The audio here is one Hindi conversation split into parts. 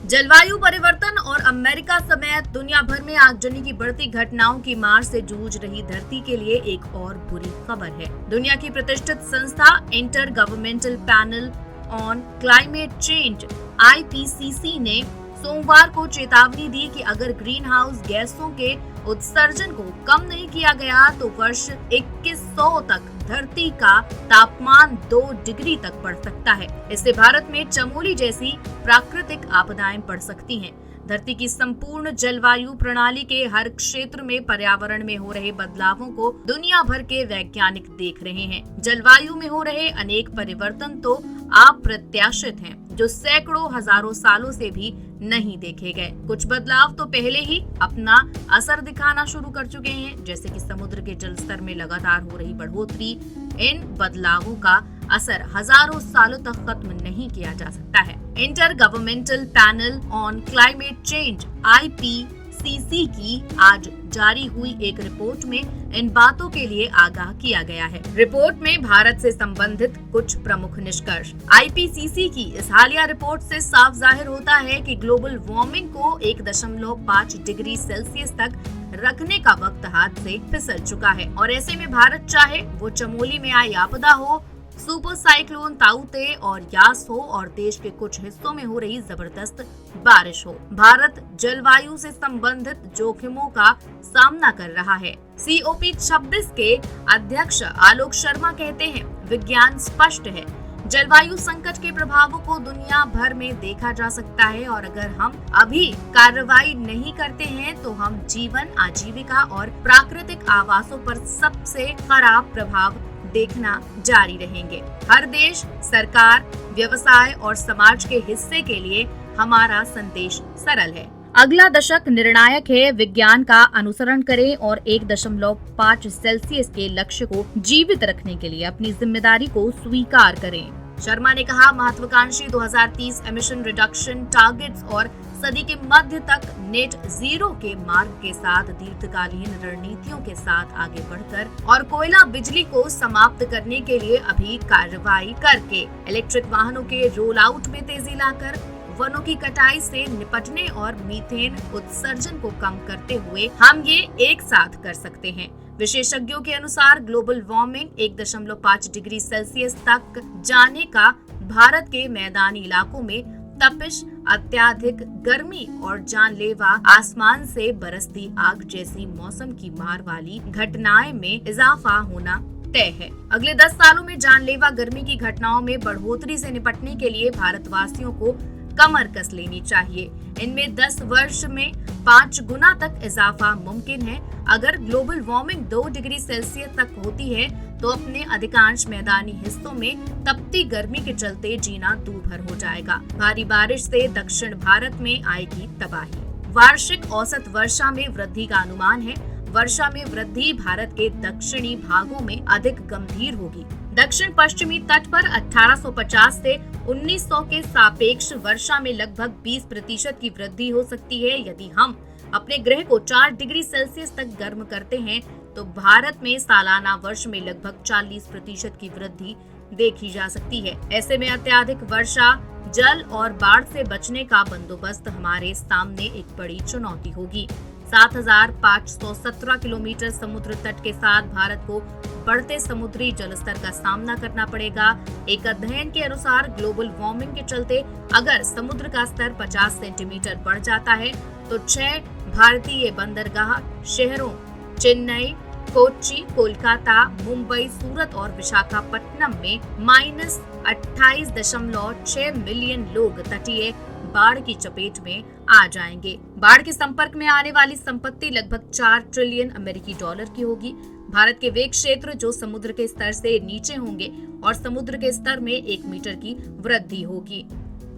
जलवायु परिवर्तन और अमेरिका समेत दुनिया भर में आगजनी की बढ़ती घटनाओं की मार से जूझ रही धरती के लिए एक और बुरी खबर है। दुनिया की प्रतिष्ठित संस्था inter governmental panel on climate change (IPCC) ने सोमवार को चेतावनी दी कि अगर ग्रीन हाउस गैसों के उत्सर्जन को कम नहीं किया गया तो वर्ष 2100 तक धरती का तापमान 2 डिग्री तक बढ़ सकता है। इससे भारत में चमोली जैसी प्राकृतिक आपदाएं बढ़ सकती हैं। धरती की संपूर्ण जलवायु प्रणाली के हर क्षेत्र में पर्यावरण में हो रहे बदलावों को दुनिया भर के वैज्ञानिक देख रहे हैं। जलवायु में हो रहे अनेक परिवर्तन तो अप्रत्याशित हैं, जो सैकड़ों हजारों सालों से भी नहीं देखे गए। कुछ बदलाव तो पहले ही अपना असर दिखाना शुरू कर चुके हैं, जैसे कि समुद्र के जल स्तर में लगातार हो रही बढ़ोतरी। इन बदलावों का असर हजारों सालों तक खत्म नहीं किया जा सकता है। Inter governmental panel on climate change (IPCC) की आज जारी हुई एक रिपोर्ट में इन बातों के लिए आगाह किया गया है। रिपोर्ट में भारत से संबंधित कुछ प्रमुख निष्कर्ष। IPCC की इस हालिया रिपोर्ट से साफ जाहिर होता है कि ग्लोबल वार्मिंग को 1.5 डिग्री सेल्सियस तक रखने का वक्त हाथ से फिसल चुका है और ऐसे में भारत चाहे वो चमोली में आई आपदा हो, सुपर साइक्लोन ताउते और यास हो और देश के कुछ हिस्सों में हो रही जबरदस्त बारिश हो, भारत जलवायु से संबंधित जोखिमों का सामना कर रहा है। COP26 के अध्यक्ष आलोक शर्मा कहते हैं, विज्ञान स्पष्ट है, जलवायु संकट के प्रभावों को दुनिया भर में देखा जा सकता है और अगर हम अभी कार्रवाई नहीं करते हैं तो हम जीवन, आजीविका और प्राकृतिक आवासों पर सबसे खराब प्रभाव देखना जारी रहेंगे। हर देश, सरकार, व्यवसाय और समाज के हिस्से के लिए हमारा संदेश सरल है। अगला दशक निर्णायक है, विज्ञान का अनुसरण करें और 1.5 सेल्सियस के लक्ष्य को जीवित रखने के लिए अपनी जिम्मेदारी को स्वीकार करें। शर्मा ने कहा, महत्वाकांक्षी 2030 एमिशन रिडक्शन टारगेट्स और सदी के मध्य तक नेट जीरो के मार्ग के साथ दीर्घकालीन रणनीतियों के साथ आगे बढ़कर और कोयला बिजली को समाप्त करने के लिए अभी कार्रवाई करके इलेक्ट्रिक वाहनों के रोल आउट में तेजी लाकर वनों की कटाई से निपटने और मीथेन उत्सर्जन को कम करते हुए हम ये एक साथ कर सकते हैं। विशेषज्ञों के अनुसार ग्लोबल वार्मिंग 1.5 डिग्री सेल्सियस तक जाने का भारत के मैदानी इलाकों में तपिश, अत्याधिक गर्मी और जानलेवा आसमान से बरसती आग जैसी मौसम की मार वाली घटनाएं में इजाफा होना तय है। अगले 10 सालों में जानलेवा गर्मी की घटनाओं में बढ़ोतरी से निपटने के लिए भारतवासियों को कमर कस लेनी चाहिए। इनमें 10 वर्ष में 5 गुना तक इजाफा मुमकिन है। अगर ग्लोबल वार्मिंग 2 डिग्री सेल्सियस तक होती है तो अपने अधिकांश मैदानी हिस्सों में तपती गर्मी के चलते जीना दूभर हो जाएगा। भारी बारिश से दक्षिण भारत में आएगी तबाही। वार्षिक औसत वर्षा में वृद्धि का अनुमान है। वर्षा में वृद्धि भारत के दक्षिणी भागों में अधिक गंभीर होगी। दक्षिण पश्चिमी तट पर 1850 से 1900 के सापेक्ष वर्षा में लगभग 20% की वृद्धि हो सकती है। यदि हम अपने ग्रह को 4 डिग्री सेल्सियस तक गर्म करते हैं तो भारत में सालाना वर्ष में लगभग 40% की वृद्धि देखी जा सकती है। ऐसे में अत्यधिक वर्षा, जल और बाढ़ से बचने का बंदोबस्त हमारे सामने एक बड़ी चुनौती होगी। 7,517 किलोमीटर समुद्र तट के साथ भारत को बढ़ते समुद्री जलस्तर का सामना करना पड़ेगा। एक अध्ययन के अनुसार ग्लोबल वार्मिंग के चलते अगर समुद्र का स्तर 50 सेंटीमीटर बढ़ जाता है तो 6 भारतीय बंदरगाह शहरों चेन्नई, कोच्चि, कोलकाता, मुंबई, सूरत और विशाखापट्टनम में -28.6 मिलियन लोग तटीय बाढ़ की चपेट में आ जाएंगे। बाढ़ के संपर्क में आने वाली संपत्ति लगभग 4 ट्रिलियन अमेरिकी डॉलर की होगी। भारत के वे क्षेत्र जो समुद्र के स्तर से नीचे होंगे और समुद्र के स्तर में 1 मीटर की वृद्धि होगी।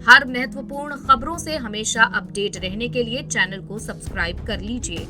हर महत्वपूर्ण खबरों से हमेशा अपडेट रहने के लिए चैनल को सब्सक्राइब कर लीजिए।